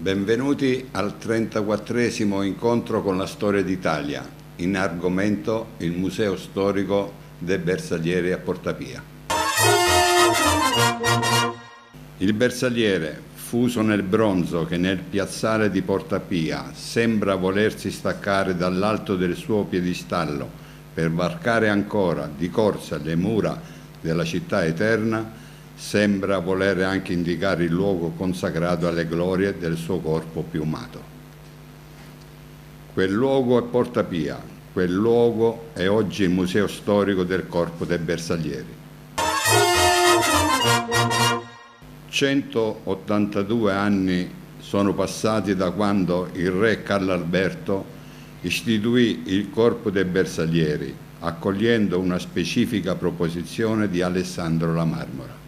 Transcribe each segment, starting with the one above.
Benvenuti al 34esimo incontro con la storia d'Italia, in argomento il Museo Storico dei Bersaglieri a Portapia. Il bersagliere, fuso nel bronzo che nel piazzale di Portapia sembra volersi staccare dall'alto del suo piedistallo per varcare ancora di corsa le mura della città eterna, sembra voler anche indicare il luogo consacrato alle glorie del suo corpo piumato. Quel luogo è Portapia, quel luogo è oggi il Museo Storico del Corpo dei Bersaglieri. 182 anni sono passati da quando il re Carlo Alberto istituì il Corpo dei Bersaglieri, accogliendo una specifica proposizione di Alessandro la Marmora.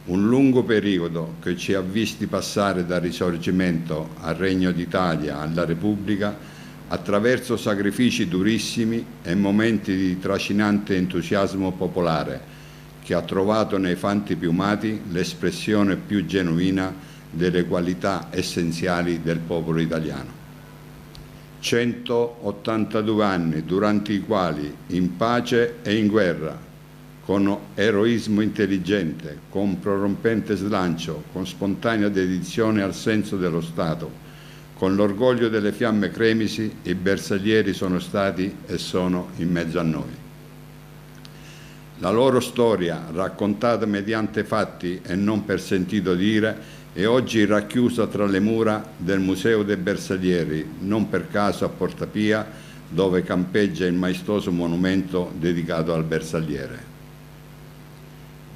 Un lungo periodo che ci ha visti passare dal Risorgimento al Regno d'Italia alla Repubblica attraverso sacrifici durissimi e momenti di trascinante entusiasmo popolare che ha trovato nei fanti piumati l'espressione più genuina delle qualità essenziali del popolo italiano. 182 anni durante i quali, in pace e in guerra, con eroismo intelligente, con prorompente slancio, con spontanea dedizione al senso dello Stato, con l'orgoglio delle fiamme cremisi, i bersaglieri sono stati e sono in mezzo a noi. La loro storia, raccontata mediante fatti e non per sentito dire, è oggi racchiusa tra le mura del Museo dei Bersaglieri, non per caso a Portapia, dove campeggia il maestoso monumento dedicato al bersagliere.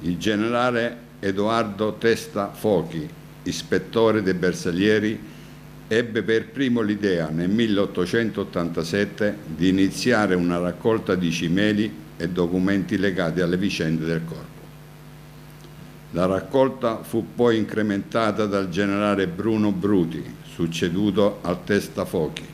Il generale Edoardo Testa Fochi, ispettore dei bersaglieri, ebbe per primo l'idea nel 1887 di iniziare una raccolta di cimeli e documenti legati alle vicende del corpo. La raccolta fu poi incrementata dal generale Bruno Bruti, succeduto al Testa Fochi.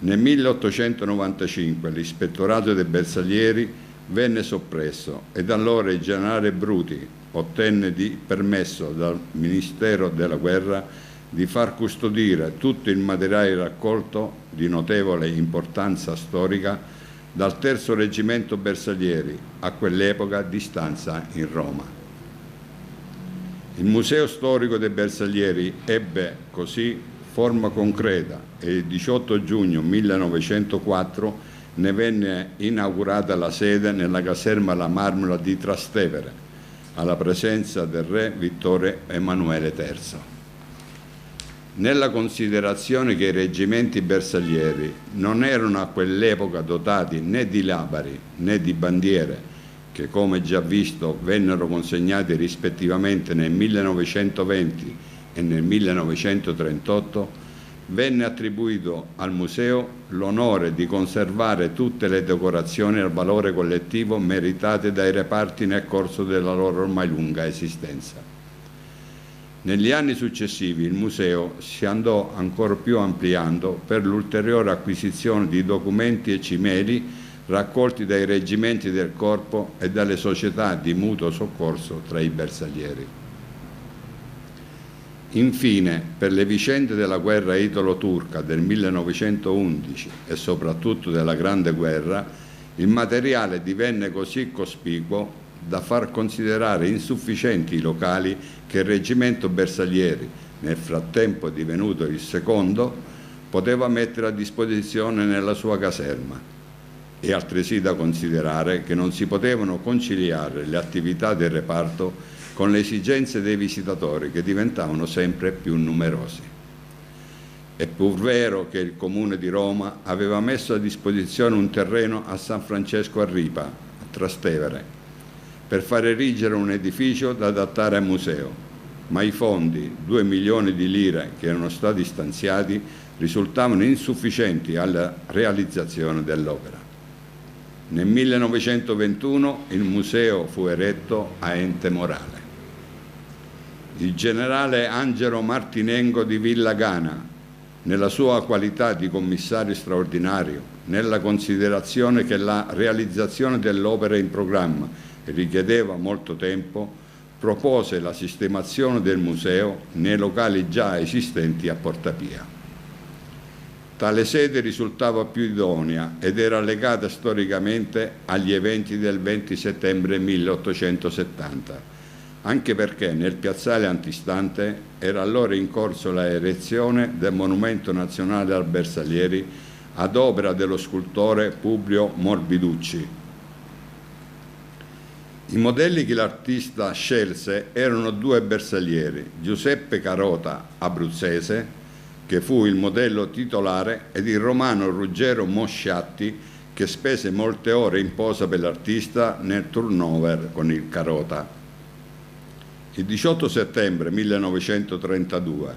Nel 1895 l'ispettorato dei bersaglieri venne soppresso e da allora il generale Bruti ottenne di permesso dal Ministero della Guerra di far custodire tutto il materiale raccolto di notevole importanza storica dal terzo reggimento bersaglieri, a quell'epoca di stanza in Roma. Il Museo Storico dei Bersaglieri ebbe così forma concreta e il 18 giugno 1904 ne venne inaugurata la sede nella caserma La Marmora di Trastevere, alla presenza del re Vittorio Emanuele III. Nella considerazione che i reggimenti bersaglieri non erano a quell'epoca dotati né di labari né di bandiere, che come già visto vennero consegnati rispettivamente nel 1920 e nel 1938, venne attribuito al museo l'onore di conservare tutte le decorazioni al valore collettivo meritate dai reparti nel corso della loro ormai lunga esistenza. Negli anni successivi il museo si andò ancora più ampliando per l'ulteriore acquisizione di documenti e cimeli raccolti dai reggimenti del corpo e dalle società di mutuo soccorso tra i bersaglieri. Infine, per le vicende della guerra italo-turca del 1911 e soprattutto della Grande Guerra, il materiale divenne così cospicuo da far considerare insufficienti i locali che il reggimento bersaglieri, nel frattempo divenuto il secondo, poteva mettere a disposizione nella sua caserma. E altresì da considerare che non si potevano conciliare le attività del reparto con le esigenze dei visitatori che diventavano sempre più numerosi. È pur vero che il Comune di Roma aveva messo a disposizione un terreno a San Francesco a Ripa, a Trastevere, per far erigere un edificio da adattare a museo, ma i fondi, 2 milioni di lire che erano stati stanziati, risultavano insufficienti alla realizzazione dell'opera. Nel 1921 il museo fu eretto a ente morale. Il generale Angelo Martinengo di Villagana, nella sua qualità di commissario straordinario, nella considerazione che la realizzazione dell'opera in programma richiedeva molto tempo, propose la sistemazione del museo nei locali già esistenti a Porta Pia. Tale sede risultava più idonea ed era legata storicamente agli eventi del 20 settembre 1870, anche perché nel piazzale antistante era allora in corso la erezione del Monumento Nazionale al Bersaglieri ad opera dello scultore Publio Morbiducci. I modelli che l'artista scelse erano due bersaglieri, Giuseppe Carota, abruzzese, che fu il modello titolare, ed il romano Ruggero Mosciatti, che spese molte ore in posa per l'artista nel turnover con il Carota. Il 18 settembre 1932,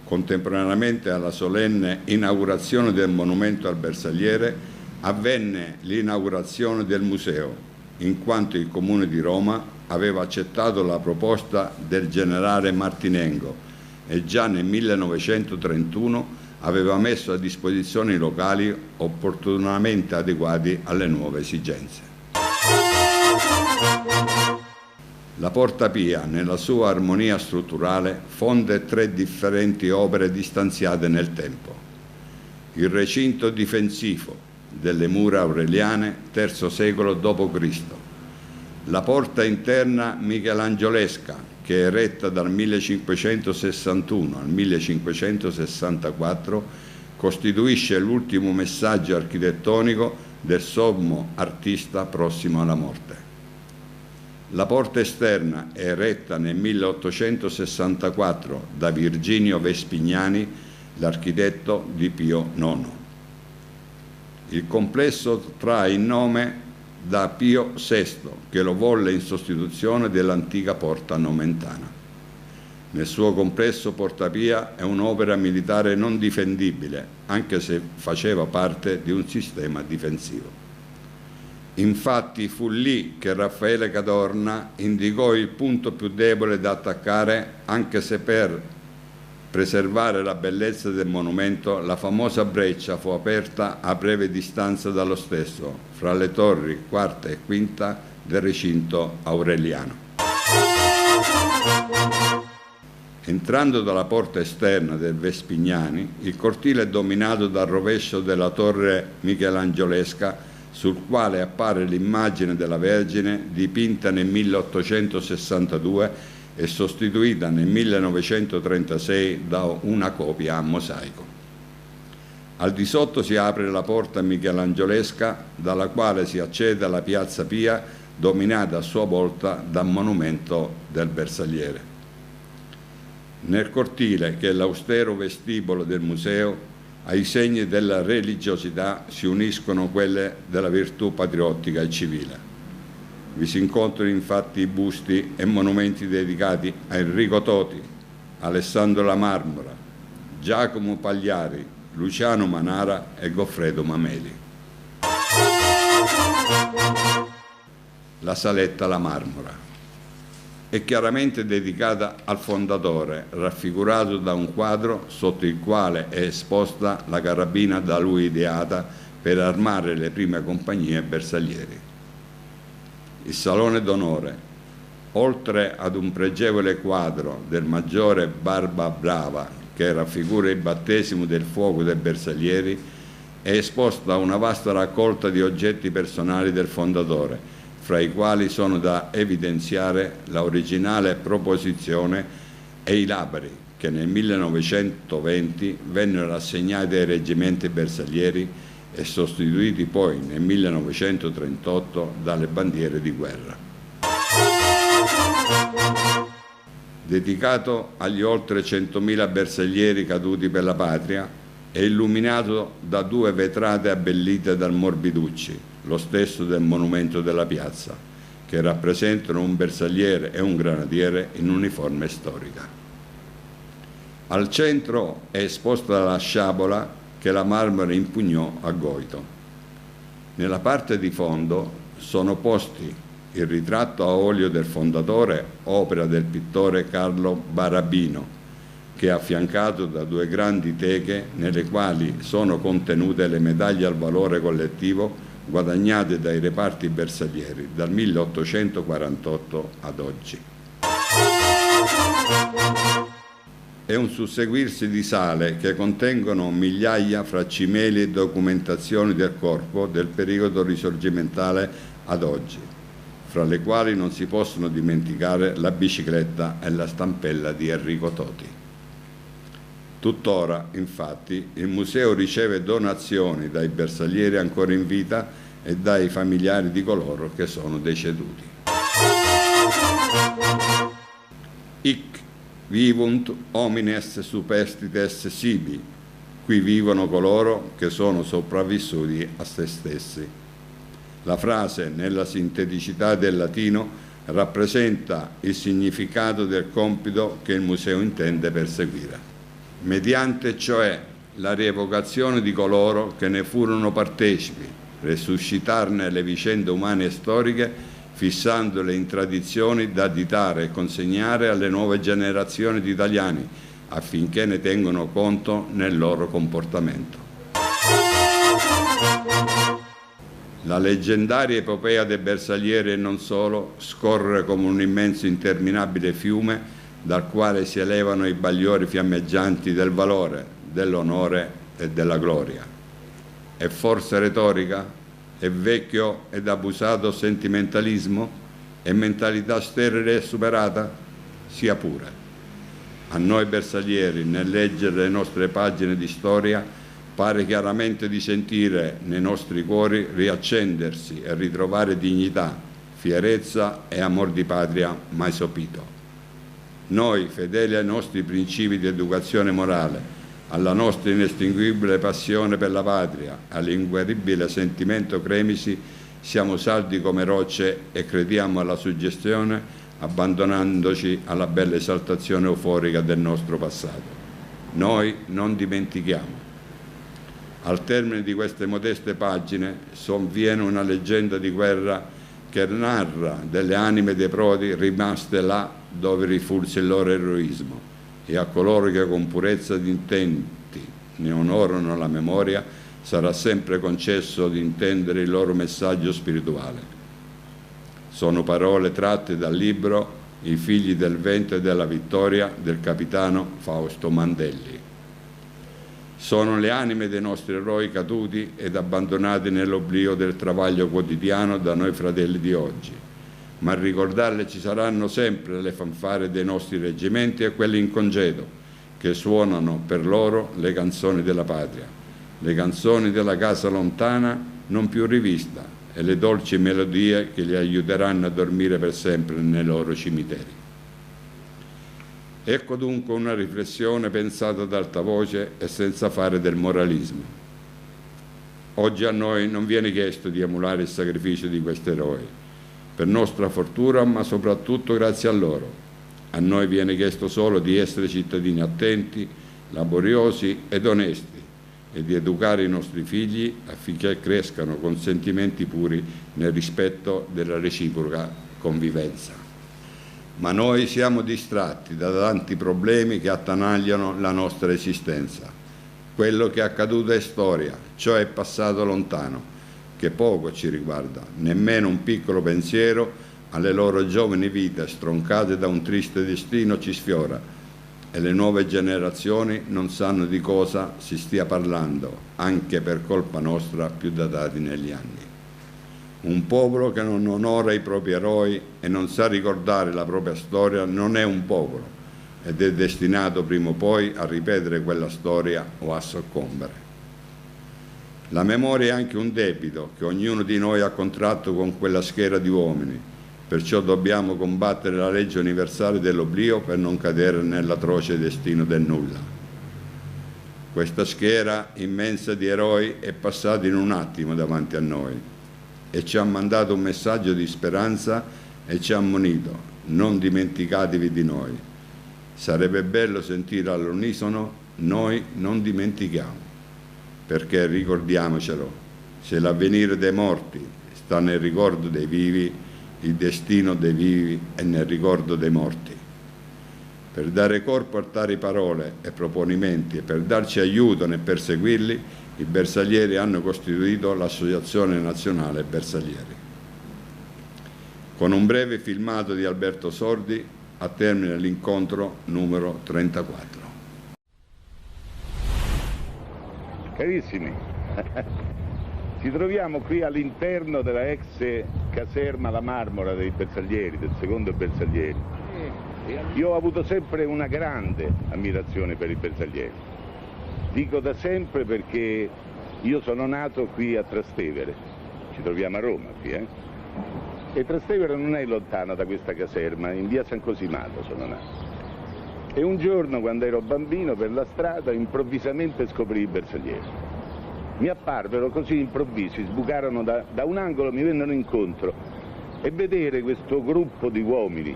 contemporaneamente alla solenne inaugurazione del monumento al Bersagliere, avvenne l'inaugurazione del museo, in quanto il Comune di Roma aveva accettato la proposta del generale Martinengo e già nel 1931 aveva messo a disposizione i locali opportunamente adeguati alle nuove esigenze. La Porta Pia, nella sua armonia strutturale, fonde tre differenti opere distanziate nel tempo. Il recinto difensivo delle mura aureliane, III secolo d.C., la porta interna michelangiolesca, che è eretta dal 1561 al 1564, costituisce l'ultimo messaggio architettonico del sommo artista prossimo alla morte. La porta esterna è eretta nel 1864 da Virginio Vespignani, l'architetto di Pio IX. Il complesso trae il nome da Pio VI, che lo volle in sostituzione dell'antica porta nomentana. Nel suo complesso Porta Pia è un'opera militare non difendibile, anche se faceva parte di un sistema difensivo. Infatti fu lì che Raffaele Cadorna indicò il punto più debole da attaccare, anche se per preservare la bellezza del monumento la famosa breccia fu aperta a breve distanza dallo stesso, fra le torri quarta e quinta del recinto aureliano. Entrando dalla porta esterna del Vespignani, il cortile è dominato dal rovescio della torre michelangiolesca, sul quale appare l'immagine della Vergine dipinta nel 1862 e sostituita nel 1936 da una copia a mosaico. Al di sotto si apre la porta michelangiolesca, dalla quale si accede alla piazza Pia, dominata a sua volta dal monumento del Bersagliere. Nel cortile, che è l'austero vestibolo del museo, ai segni della religiosità si uniscono quelle della virtù patriottica e civile. Vi si incontrano infatti i busti e monumenti dedicati a Enrico Toti, Alessandro La Marmora, Giacomo Pagliari, Luciano Manara e Goffredo Mameli. La saletta La Marmora è chiaramente dedicata al fondatore, raffigurato da un quadro sotto il quale è esposta la carabina da lui ideata per armare le prime compagnie bersaglieri. Il Salone d'Onore, oltre ad un pregevole quadro del maggiore Barba Brava che raffigura il battesimo del fuoco dei bersaglieri, è esposta una vasta raccolta di oggetti personali del fondatore, fra i quali sono da evidenziare la originale proposizione e i labri che nel 1920 vennero assegnati ai reggimenti bersaglieri e sostituiti poi nel 1938 dalle bandiere di guerra. Dedicato agli oltre 100.000 bersaglieri caduti per la patria, è illuminato da due vetrate abbellite dal Morbiducci, lo stesso del monumento della piazza, che rappresentano un bersagliere e un granatiere in uniforme storica. Al centro è esposta la sciabola che la Marmora impugnò a Goito. Nella parte di fondo sono posti il ritratto a olio del fondatore, opera del pittore Carlo Barabino, che è affiancato da due grandi teche nelle quali sono contenute le medaglie al valore collettivo guadagnate dai reparti bersaglieri dal 1848 ad oggi. È un susseguirsi di sale che contengono migliaia fra cimeli e documentazioni del corpo del periodo risorgimentale ad oggi, fra le quali non si possono dimenticare la bicicletta e la stampella di Enrico Toti. Tuttora, infatti, il museo riceve donazioni dai bersaglieri ancora in vita e dai familiari di coloro che sono deceduti. Hic vivunt homines superstites sibi, qui vivono coloro che sono sopravvissuti a se stessi. La frase, nella sinteticità del latino, rappresenta il significato del compito che il museo intende perseguire, mediante cioè la rievocazione di coloro che ne furono partecipi, resuscitarne le vicende umane e storiche, fissandole in tradizioni da additare e consegnare alle nuove generazioni di italiani affinché ne tengano conto nel loro comportamento. La leggendaria epopea dei bersaglieri e non solo scorre come un immenso interminabile fiume dal quale si elevano i bagliori fiammeggianti del valore, dell'onore e della gloria. È forse retorica? È vecchio ed abusato sentimentalismo? È mentalità sterile e superata? Sia pure. A noi bersaglieri, nel leggere le nostre pagine di storia, pare chiaramente di sentire nei nostri cuori riaccendersi e ritrovare dignità, fierezza e amor di patria mai sopito. Noi, fedeli ai nostri principi di educazione morale, alla nostra inestinguibile passione per la patria, all'inguaribile sentimento cremisi, siamo saldi come rocce e crediamo alla suggestione, abbandonandoci alla bella esaltazione euforica del nostro passato. Noi non dimentichiamo. Al termine di queste modeste pagine sovviene una leggenda di guerra che narra delle anime dei prodi rimaste là dove rifulse il loro eroismo, e a coloro che con purezza di intenti ne onorano la memoria sarà sempre concesso di intendere il loro messaggio spirituale. Sono parole tratte dal libro I figli del vento e della vittoria del capitano Fausto Mandelli. Sono le anime dei nostri eroi caduti ed abbandonati nell'oblio del travaglio quotidiano da noi fratelli di oggi, ma a ricordarle ci saranno sempre le fanfare dei nostri reggimenti e quelli in congedo, che suonano per loro le canzoni della patria, le canzoni della casa lontana non più rivista e le dolci melodie che li aiuteranno a dormire per sempre nei loro cimiteri. Ecco dunque una riflessione pensata ad alta voce e senza fare del moralismo. Oggi a noi non viene chiesto di emulare il sacrificio di questi eroi, per nostra fortuna, ma soprattutto grazie a loro. A noi viene chiesto solo di essere cittadini attenti, laboriosi ed onesti e di educare i nostri figli affinché crescano con sentimenti puri nel rispetto della reciproca convivenza. Ma noi siamo distratti da tanti problemi che attanagliano la nostra esistenza. Quello che è accaduto è storia, ciò è passato lontano, che poco ci riguarda, nemmeno un piccolo pensiero alle loro giovani vite stroncate da un triste destino ci sfiora e le nuove generazioni non sanno di cosa si stia parlando, anche per colpa nostra più datati negli anni. Un popolo che non onora i propri eroi e non sa ricordare la propria storia non è un popolo ed è destinato prima o poi a ripetere quella storia o a soccombere. La memoria è anche un debito che ognuno di noi ha contratto con quella schiera di uomini, perciò dobbiamo combattere la legge universale dell'oblio per non cadere nell'atroce destino del nulla. Questa schiera immensa di eroi è passata in un attimo davanti a noi e ci ha mandato un messaggio di speranza e ci ha ammonito: non dimenticatevi di noi. Sarebbe bello sentire all'unisono: noi non dimentichiamo. Perché ricordiamocelo, se l'avvenire dei morti sta nel ricordo dei vivi, il destino dei vivi è nel ricordo dei morti. Per dare corpo a tali parole e proponimenti e per darci aiuto nel perseguirli, i bersaglieri hanno costituito l'Associazione Nazionale Bersaglieri. Con un breve filmato di Alberto Sordi a termine l'incontro numero 34. Carissimi, ci troviamo qui all'interno della ex caserma La Marmora dei Bersaglieri, del secondo Bersaglieri. Io ho avuto sempre una grande ammirazione per i bersaglieri. Dico da sempre perché io sono nato qui a Trastevere, ci troviamo a Roma qui, E Trastevere non è lontano da questa caserma, in via San Cosimato sono nato. E un giorno, quando ero bambino, per la strada improvvisamente scoprì i bersaglieri. Mi apparvero così improvvisi, sbucarono da un angolo, mi vennero incontro, e vedere questo gruppo di uomini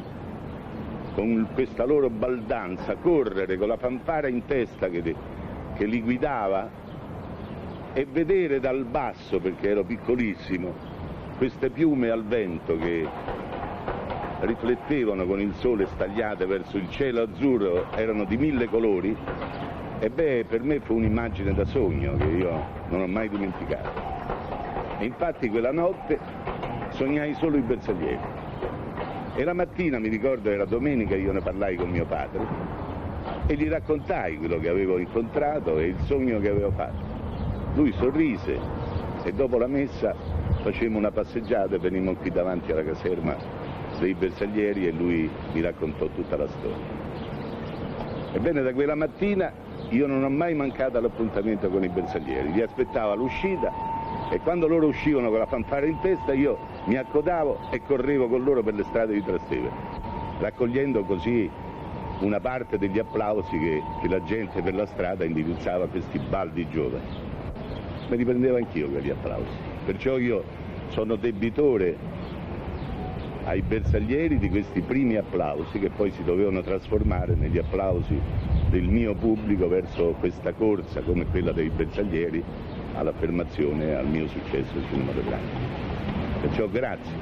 con questa loro baldanza correre con la fanfara in testa che li guidava, e vedere dal basso, perché ero piccolissimo, queste piume al vento che riflettevano con il sole stagliate verso il cielo azzurro, erano di 1000 colori, e beh, per me fu un'immagine da sogno che io non ho mai dimenticato. E infatti quella notte sognai solo i bersaglieri. E la mattina, mi ricordo, era domenica, io ne parlai con mio padre e gli raccontai quello che avevo incontrato e il sogno che avevo fatto. Lui sorrise e dopo la messa facemmo una passeggiata e venimmo qui davanti alla caserma dei bersaglieri e lui mi raccontò tutta la storia. Ebbene, da quella mattina io non ho mai mancato all'appuntamento con i bersaglieri, li aspettavo all'uscita e quando loro uscivano con la fanfara in testa io mi accodavo e correvo con loro per le strade di Trastevere, raccogliendo così una parte degli applausi che la gente per la strada indirizzava a questi baldi giovani. Me li prendevo anch'io quegli applausi, perciò io sono debitore ai bersaglieri di questi primi applausi che poi si dovevano trasformare negli applausi del mio pubblico verso questa corsa come quella dei bersaglieri all'affermazione e al mio successo cinematografico. Perciò grazie.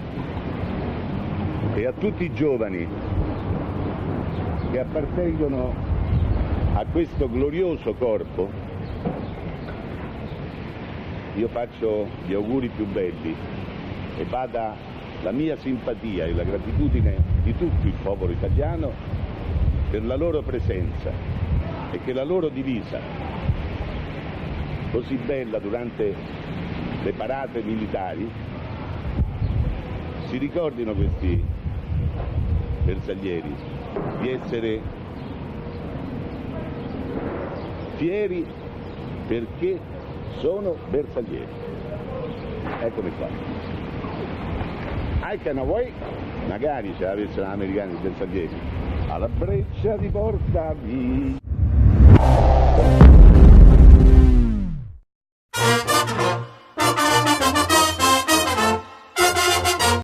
E a tutti i giovani che appartengono a questo glorioso corpo io faccio gli auguri più belli e vada la mia simpatia e la gratitudine di tutto il popolo italiano per la loro presenza e che la loro divisa, così bella durante le parate militari, si ricordino questi bersaglieri di essere fieri perché sono bersaglieri. Eccomi qua. I can away, magari ce l'avessero gli americani i bersaglieri, alla breccia di Porta Via.